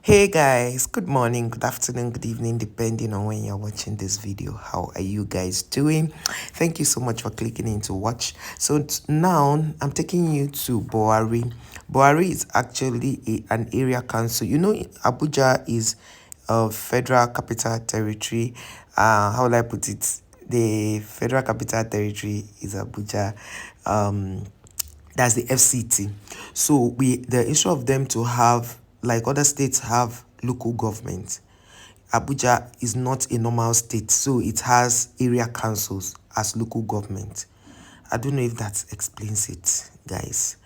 Hey guys, good morning, good afternoon, good evening, depending on when you're watching this video. How are you guys doing? Thank you so much for clicking in to watch. So now I'm taking you to BWARI. BWARI is actually an area council. You know, Abuja is a federal capital territory. How will I put it? The federal capital territory is Abuja. That's the FCT. So the issue of them to have, like other states have local government, Abuja is not a normal state, so it has area councils as local government. I don't know if that explains it, guys.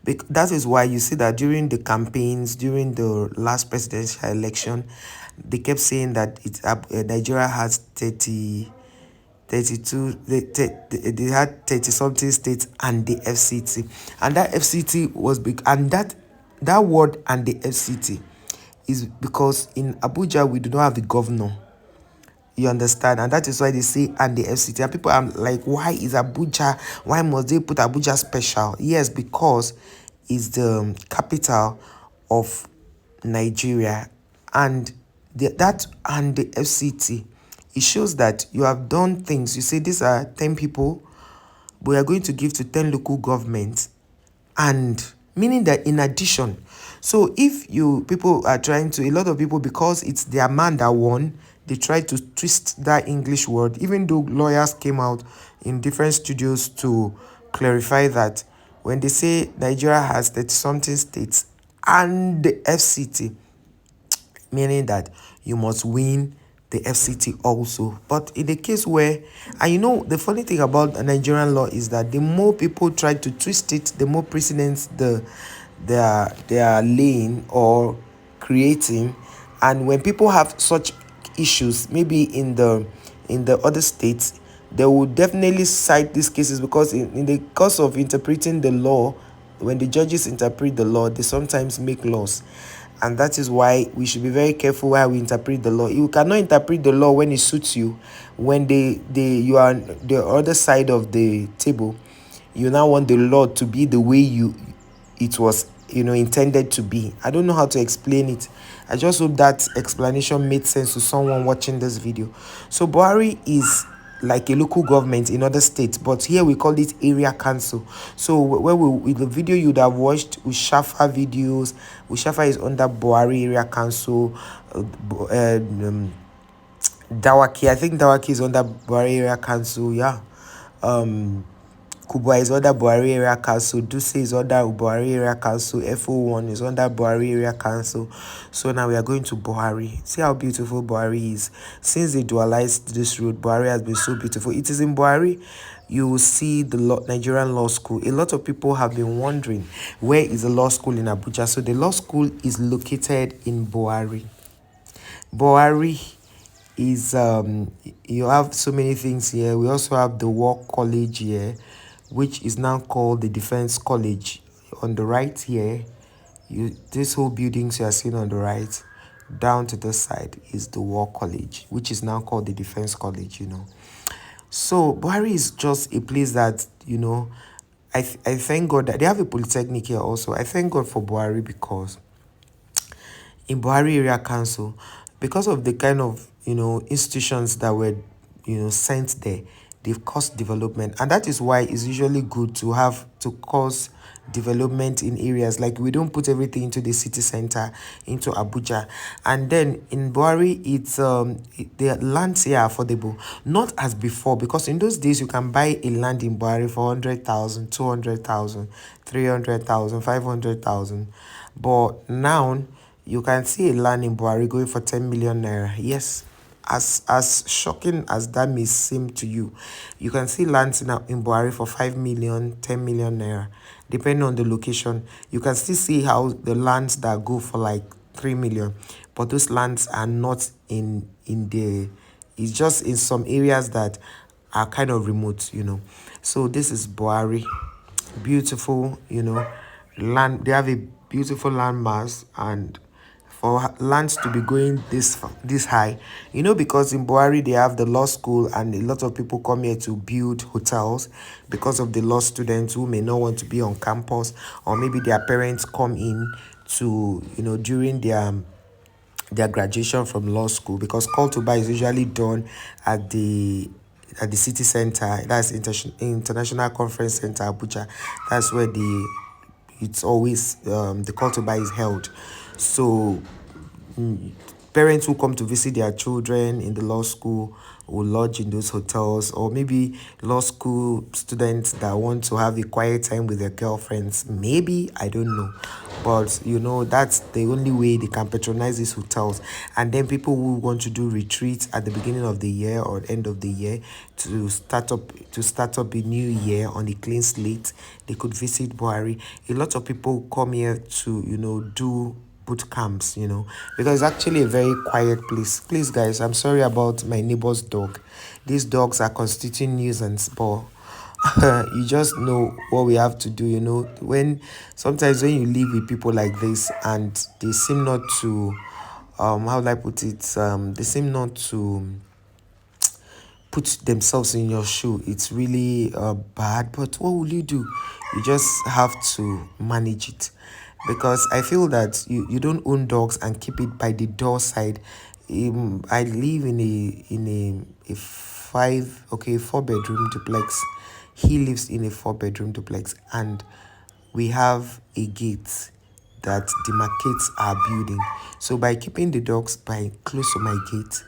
That is why you see that during the campaigns, during the last presidential election, they kept saying that Nigeria has 32, they had 30 something states and the FCT, and that FCT was big, and that word and the FCT is because in Abuja we do not have the governor, you understand, and that is why they say and the FCT, and people are like, why is Abuja, why must they put Abuja special? Yes, because it's the capital of Nigeria, and that and the FCT, it shows that you have done things. You say these are 10 people, but we are going to give to 10 local governments, and meaning that in addition, so if you people are trying to, a lot of people, because it's their man that won, they try to twist that English word, even though lawyers came out in different studios to clarify that when they say Nigeria has 30 something states and the FCT, meaning that you must win the FCT also. But in the case where, and you know, the funny thing about Nigerian law is that the more people try to twist it, the more precedents they are laying or creating. And when people have such issues, maybe in the other states, they will definitely cite these cases, because in the course of interpreting the law, when the judges interpret the law, they sometimes make laws. And that is why we should be very careful while we interpret the law. You cannot interpret the law when it suits you. When you are on the other side of the table, you now want the law to be the way it was intended to be. I don't know how to explain it. I just hope that explanation made sense to someone watching this video. So BWARI is like a local government in other states, but here we call it area council. So where with the video you'd have watched Ushafa videos, Ushafa is under BWARI area council. Dawaki, I think Dawaki is under BWARI area council. Yeah. Kubwa is under BWARI area council. Duse is under BWARI area council. FO1 is under BWARI area council. So now we are going to BWARI. See how beautiful BWARI is. Since they dualized this road, BWARI has been so beautiful. It is in BWARI you will see the Nigerian law school. A lot of people have been wondering, where is the law school in Abuja? So the law school is located in BWARI. BWARI is you have so many things here. We also have the War College here, which is now called the Defense College. On the right here, this whole buildings you are seeing on the right, down to the side is the War College, which is now called the Defense College. So BWARI is just a place that I thank God that they have a polytechnic here also. I thank God for BWARI, because in BWARI area council, because of the kind of institutions that were sent there, they've caused development. And that is why it's usually good to cause development in areas. Like, we don't put everything into the city center, into Abuja. And then in BWARI, it's the lands here are affordable, not as before, because in those days you can buy a land in BWARI for 100,000, 200,000, 300,000, 500,000. But now you can see a land in BWARI going for 10 million naira. Yes, as shocking as that may seem to you, you can see lands in BWARI for 5 million, 10 million naira, depending on the location. You can still see how the lands that go for like 3 million, but those lands are not in the, it's just in some areas that are kind of remote. So this is BWARI. Beautiful, land. They have a beautiful land mass, and for lands to be going this high, because in BWARI they have the law school, and a lot of people come here to build hotels because of the law students who may not want to be on campus, or maybe their parents come in to during their their graduation from law school, because call to buy is usually done at the city center. That's International Conference Center, Abuja. That's where it's always the call to buy is held. So parents who come to visit their children in the law school will lodge in those hotels, or maybe law school students that want to have a quiet time with their girlfriends. Maybe, I don't know. But that's the only way they can patronize these hotels. And then people who want to do retreats at the beginning of the year or end of the year to start up a new year on a clean slate, they could visit BWARI. A lot of people come here to do boot camps, because it's actually a very quiet place. Please, guys, I'm sorry about my neighbor's dog. These dogs are constituting nuisance, but you just know what we have to do. When sometimes when you live with people like this and they seem not to, how do I put it? They seem not to put themselves in your shoe. It's really bad, but what will you do? You just have to manage it, because I feel that you don't own dogs and keep it by the door side. I live in a 4 bedroom duplex. He lives in a 4 bedroom duplex, and we have a gate that demarcates our building. So by keeping the dogs by close to my gate,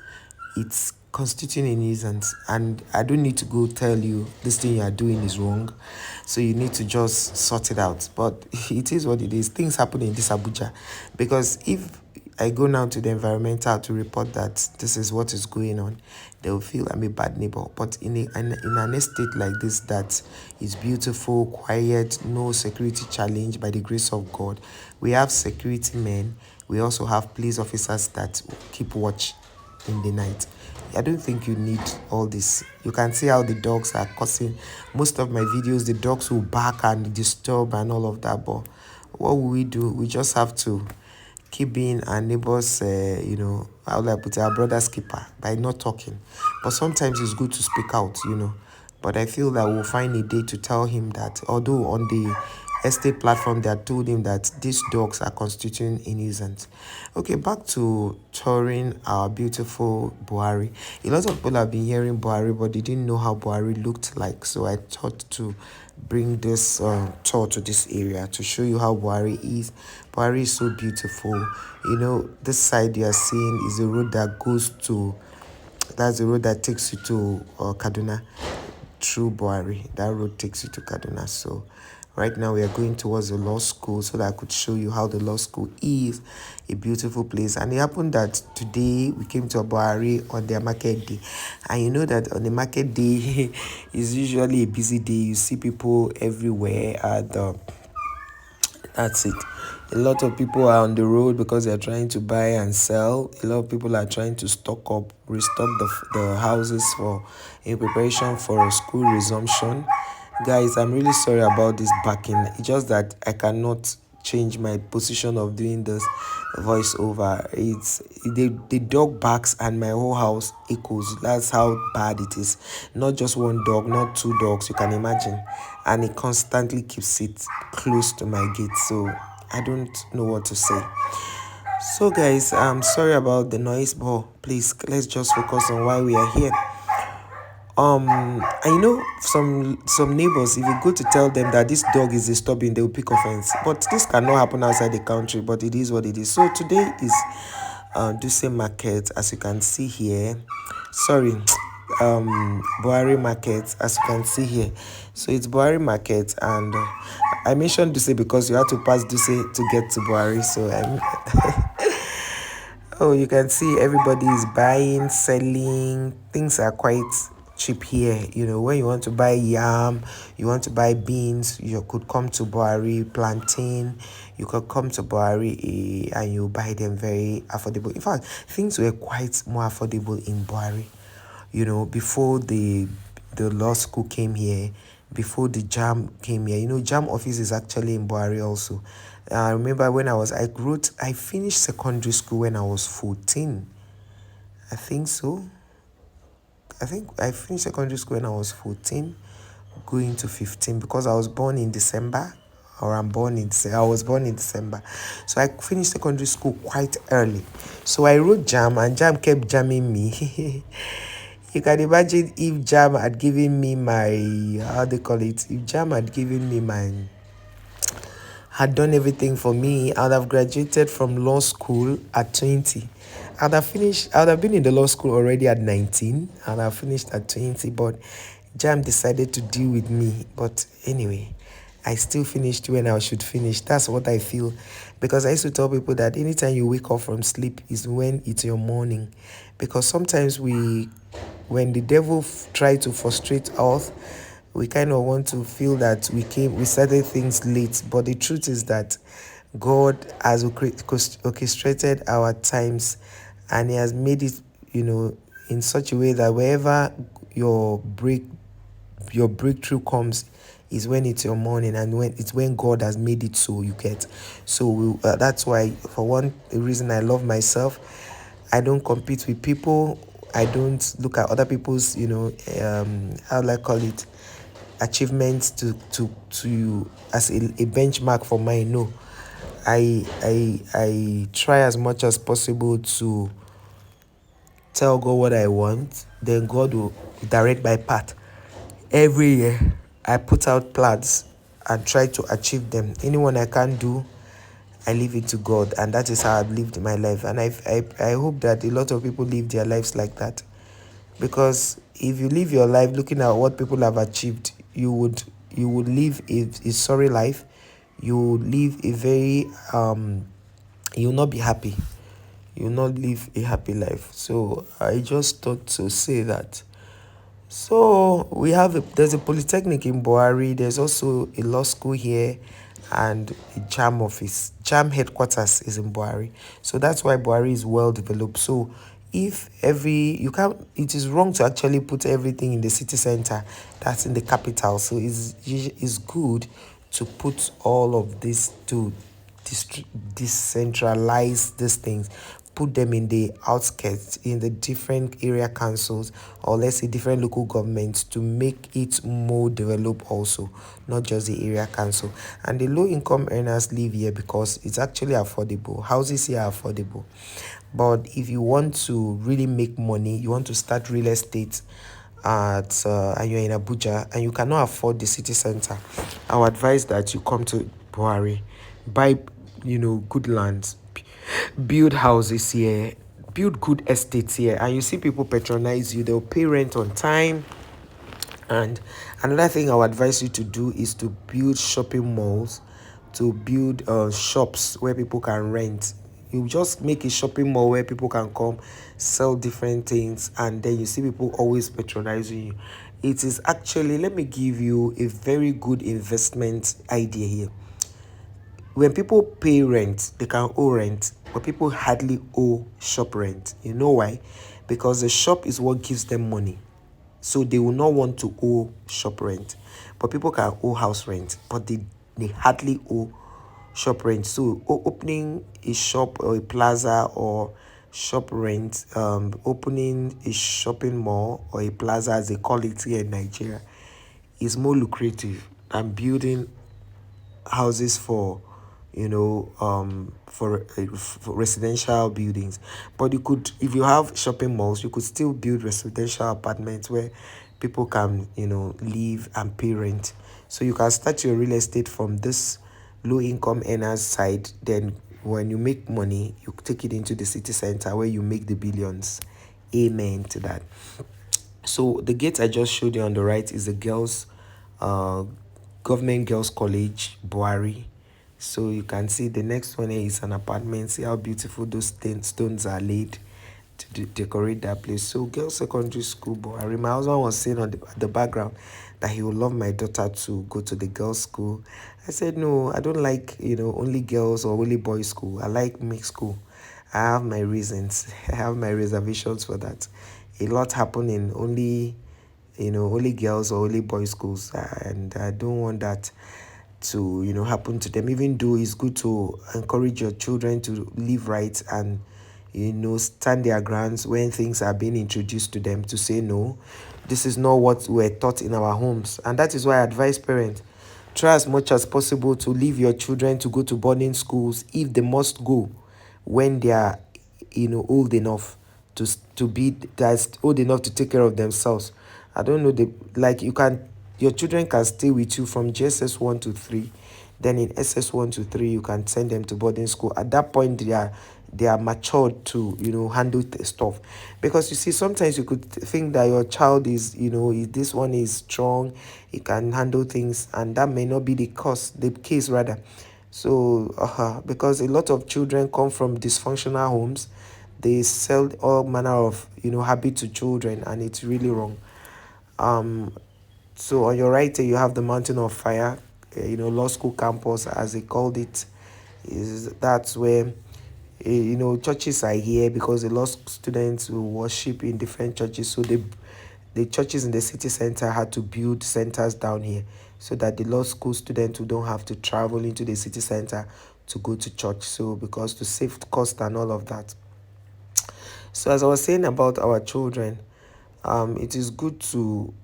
it's constituting a nuisance, and I don't need to go tell you this thing you are doing is wrong, so you need to just sort it out. But it is what it is. Things happen in this Abuja, because if I go now to the environmental to report that this is what is going on, they will feel I'm a bad neighbor. But in an estate like this that is beautiful, quiet, no security challenge, by the grace of God, we have security men. We also have police officers that keep watch in the night. I don't think you need all this. You can see how the dogs are causing most of my videos. The dogs will bark and disturb and all of that. But what will we do? We just have to keep being our neighbors, how do I put it, our brother's keeper, by not talking. But sometimes it's good to speak out. But I feel that we'll find a day to tell him that, although on the estate platform they had told him that these dogs are constituting a nuisance. Okay, back to touring our beautiful BWARI. A lot of people have been hearing BWARI, but they didn't know how BWARI looked like. So I thought to bring this tour to this area to show you how BWARI is. BWARI is so beautiful. This side you are seeing is the road that goes to, that's the road that takes you to Kaduna through BWARI. That road takes you to Kaduna. So right now we are going towards the law school so that I could show you how the law school is a beautiful place. And it happened that today we came to BWARI on their market day. And you know that on the market day is usually a busy day. You see people everywhere at that's it. A lot of people are on the road because they're trying to buy and sell. A lot of people are trying to restock the houses in preparation for a school resumption. Guys, I'm really sorry about this backing. It's just that I cannot change my position of doing this voiceover. It's the dog barks and my whole house echoes. That's how bad it is. Not just one dog, not two dogs, you can imagine. And it constantly keeps it close to my gate. So I don't know what to say. So guys, I'm sorry about the noise, but please let's just focus on why we are here. I know some neighbors, if you go to tell them that this dog is disturbing, they will pick offense. But this cannot happen outside the country, but it is what it is. So today is Duse Market, as you can see here. Sorry, BWARI Market, as you can see here. So it's BWARI Market, and I mentioned Duse because you have to pass Duse to get to BWARI. So oh, you can see everybody is buying, selling. Things are quite cheap here. When you want to buy yam, you want to buy beans, you could come to BWARI. Plantain, you could come to BWARI, and you buy them very affordable. In fact, things were quite more affordable in BWARI. Before the law school came here, before the JAMB came here. JAMB office is actually in BWARI also. I remember when I finished secondary school when I was 14. I think so. I think I finished secondary school when I was 14, going to 15, because I was born in December. or I was born in December. So I finished secondary school quite early. So I wrote JAM and JAM kept jamming me. You can imagine if JAM had given me my, how they call it, if JAM had given me my, had done everything for me, I would have graduated from law school at 20. I would have been in the law school already at 19. I would have finished at 20, but JAM decided to deal with me. But anyway, I still finished when I should finish. That's what I feel. Because I used to tell people that anytime you wake up from sleep is when it's your morning. Because sometimes when the devil try to frustrate us, we kind of want to feel that we started things late. But the truth is that God has orchestrated our times, and He has made it, in such a way that wherever your breakthrough comes is when it's your morning, and when God has made it so, you get. So that's why, for one reason, I love myself. I don't compete with people. I don't look at other people's, how do I call it, achievements to as a benchmark for mine. No, I try as much as possible to tell God what I want, then God will direct my path. Every year, I put out plans and try to achieve them. Anyone I can't do, I leave it to God, and that is how I've lived my life. And I hope that a lot of people live their lives like that, because if you live your life looking at what people have achieved, you would live a sorry life. You would live a very you will not be happy. You will not live a happy life. So I just thought to say that. So there's a polytechnic in BWARI. There's also a law school here, and a JAM office. JAM headquarters is in BWARI. So that's why BWARI is well developed. So if you can't, it is wrong to actually put everything in the city center, that's in the capital. So it's good to put all of this to decentralize these things, put them in the outskirts, in the different area councils, or let's say different local governments, to make it more developed also, not just the area council. And the low income earners live here because it's actually affordable. Houses here are affordable. But if you want to really make money, you want to start real estate and you're in Abuja and you cannot afford the city center, I would advise that you come to BWARI, buy good lands, build houses here, build good estates here, and you see people patronize you. They'll pay rent on time. And another thing I would advise you to do is to build shopping malls, to build shops where people can rent. You just make a shopping mall where people can come, sell different things, and then you see people always patronizing you. It is actually, let me give you a very good investment idea here. When people pay rent, they can owe rent, but people hardly owe shop rent. You know why? Because the shop is what gives them money. So they will not want to owe shop rent. But people can owe house rent, but they hardly owe shop rent. So opening a shop or a plaza or shop rent, opening a shopping mall or a plaza, as they call it here in Nigeria, is more lucrative than building houses for for residential buildings. But you could, if you have shopping malls, you could still build residential apartments where people can live and pay rent. So you can start your real estate from this low income earners side. Then when you make money, you take it into the city center where you make the billions. Amen to that. So the gate I just showed you on the right is the girls uh government girls college, BWARI. So you can see the next one here is an apartment. See how beautiful those stones are laid to decorate that place. So girls secondary school, BWARI. My husband was saying on the background that he would love my daughter to go to the girls school. I said no, I don't like only girls or only boys school. I like mixed school. I have my reasons. I have my reservations for that. A lot happen in only girls or only boys schools, and I don't want that to happen to them. Even though it's good to encourage your children to live right and stand their grounds when things are being introduced to them, to say no, this is not what we're taught in our homes. And that is why I advise parents try as much as possible to leave your children to go to boarding schools if they must go when they are, old enough to be that's old enough to take care of themselves. I don't know, the like you can your children can stay with you from JSS 1 to 3. Then in SS 1 to 3 you can send them to boarding school. At that point they are matured to handle stuff. Because you see, sometimes you could think that your child is, this one is strong, he can handle things, and that may not be the case rather. So because a lot of children come from dysfunctional homes, they sell all manner of habit to children, and it's really wrong. So on your right you have the Mountain of Fire, law school campus as they called it. Is that's where churches are here because the law students will worship in different churches. So the churches in the city center had to build centers down here so that the law school students who don't have to travel into the city center to go to church. So because to save cost and all of that. So as I was saying about our children, it is good to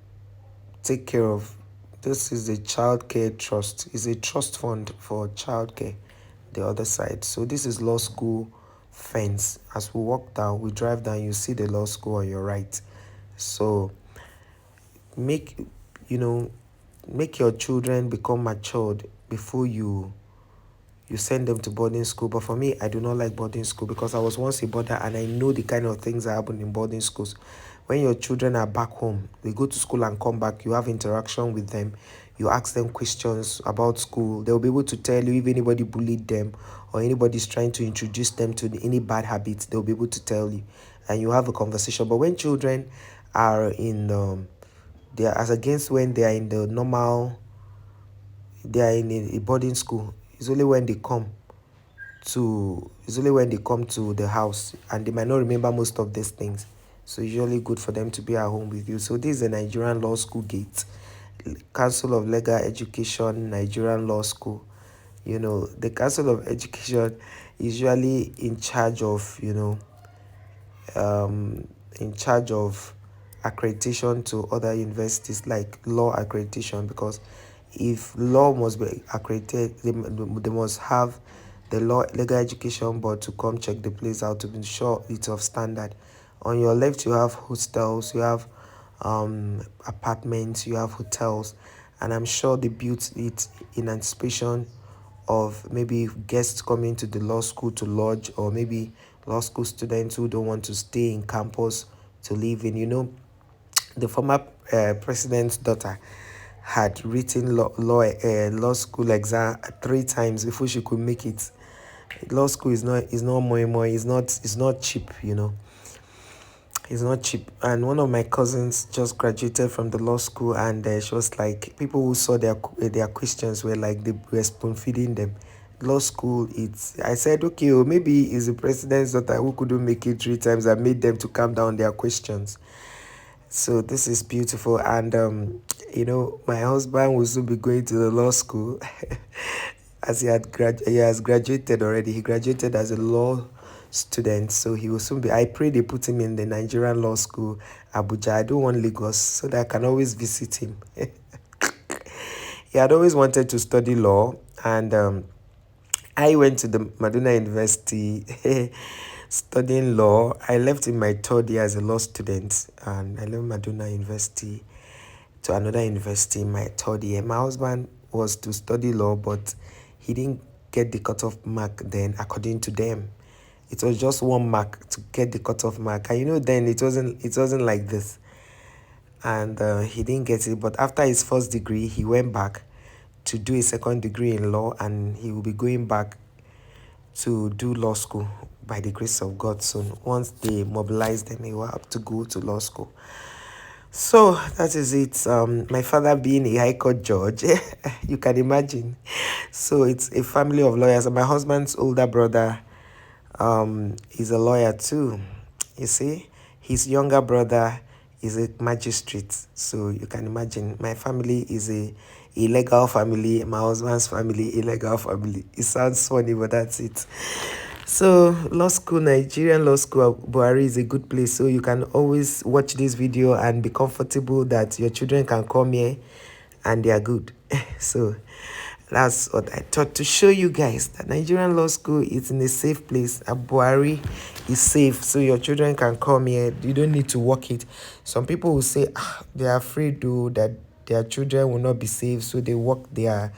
take care of. This is the child care trust. It's a trust fund for child care. The other side. So this is law school fence. As we walk down, we drive down, you see the law school on your right. So make you know make your children become matured before you send them to boarding school. But for me, I do not like boarding school because I was once a boarder and I know the kind of things that happen in boarding schools. When your children are back home, they go to school and come back, you have interaction with them, you ask them questions about school, they'll be able to tell you if anybody bullied them or anybody's trying to introduce them to any bad habits, they'll be able to tell you and you have a conversation. But when children are in they are as against when they are in the normal, they are in a boarding school, it's only when they come to the house and they might not remember most of these things. So it's usually good for them to be at home with you. So this is the Nigerian Law School Gate, Council of Legal Education, Nigerian Law School. The Council of Education is usually in charge of accreditation to other universities, like law accreditation, because if law must be accredited, they must have the legal education board to come check the place out to be sure it's of standard. On your left you have hostels, you have apartments, you have hotels, and I'm sure they built it in anticipation of maybe guests coming to the law school to lodge, or maybe law school students who don't want to stay in campus to live in. The former president's daughter had written law school exam 3 times before she could make it. Law school is not more. It's not cheap. It's not cheap. And one of my cousins just graduated from the law school, and she was like, people who saw their questions were like they were spoon feeding them. Law school, I said, okay, maybe it's the president's daughter who couldn't make it 3 times and made them to calm down their questions. So this is beautiful. And my husband will soon be going to the law school as he has graduated already. He graduated as a law student, so he will soon be. I pray they put him in the Nigerian Law School, Abuja. I don't want Lagos, so that I can always visit him. He had always wanted to study law, and I went to the Maduna University studying law. I left in my 3rd year as a law student, and I left Maduna University to another university in my 3rd year. My husband was to study law, but he didn't get the cutoff mark then, according to them. It was just 1 mark to get the cutoff mark, and then it wasn't like this, and he didn't get it. But after his first degree, he went back to do a second degree in law, and he will be going back to do law school by the grace of God soon. Once they mobilize them, he will have to go to law school. So that is it. My father being a high court judge, you can imagine. So it's a family of lawyers, and my husband's older brother is a lawyer too. You see, his younger brother is a magistrate. So you can imagine, my family is a legal family, my husband's family, a legal family. It sounds funny, but that's it. So law school, Nigerian Law School, BWARI is a good place. So you can always watch this video and be comfortable that your children can come here and they are good. So That's what I thought to show you guys, that Nigerian law school is in a safe place. BWARI is safe, so your children can come here. You don't need to work it. Some people will say they are afraid though that their children will not be safe, so they want their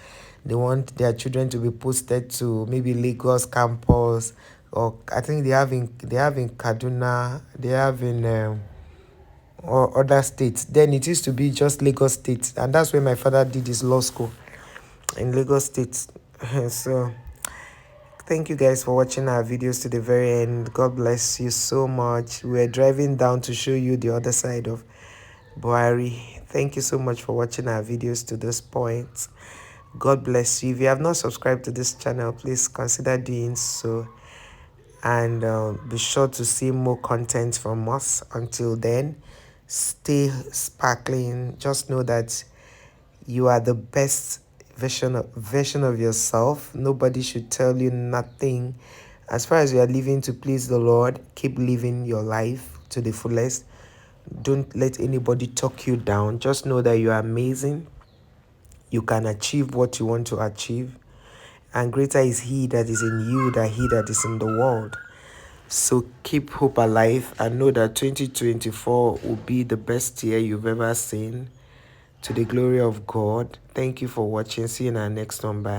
children to be posted to maybe Lagos campus, or I think they have in Kaduna, they have in or other states. Then it used to be just Lagos State, and that's where my father did his law school, in Lagos State. So thank you guys for watching our videos to the very end. God bless you so much. We're driving down to show you the other side of BWARI. Thank you so much for watching our videos to this point. God bless you. If you have not subscribed to this channel, please consider doing so, and be sure to see more content from us. Until then, stay sparkling. Just know that you are the best version of yourself. Nobody should tell you nothing. As far as you are living to please the Lord, keep living your life to the fullest. Don't let anybody talk you down. Just know that you are amazing. You can achieve what you want to achieve, and greater is He that is in you than he that is in the world. So keep hope alive, and know that 2024 will be the best year you've ever seen, to the glory of God. Thank you for watching. See you in our next one. Bye.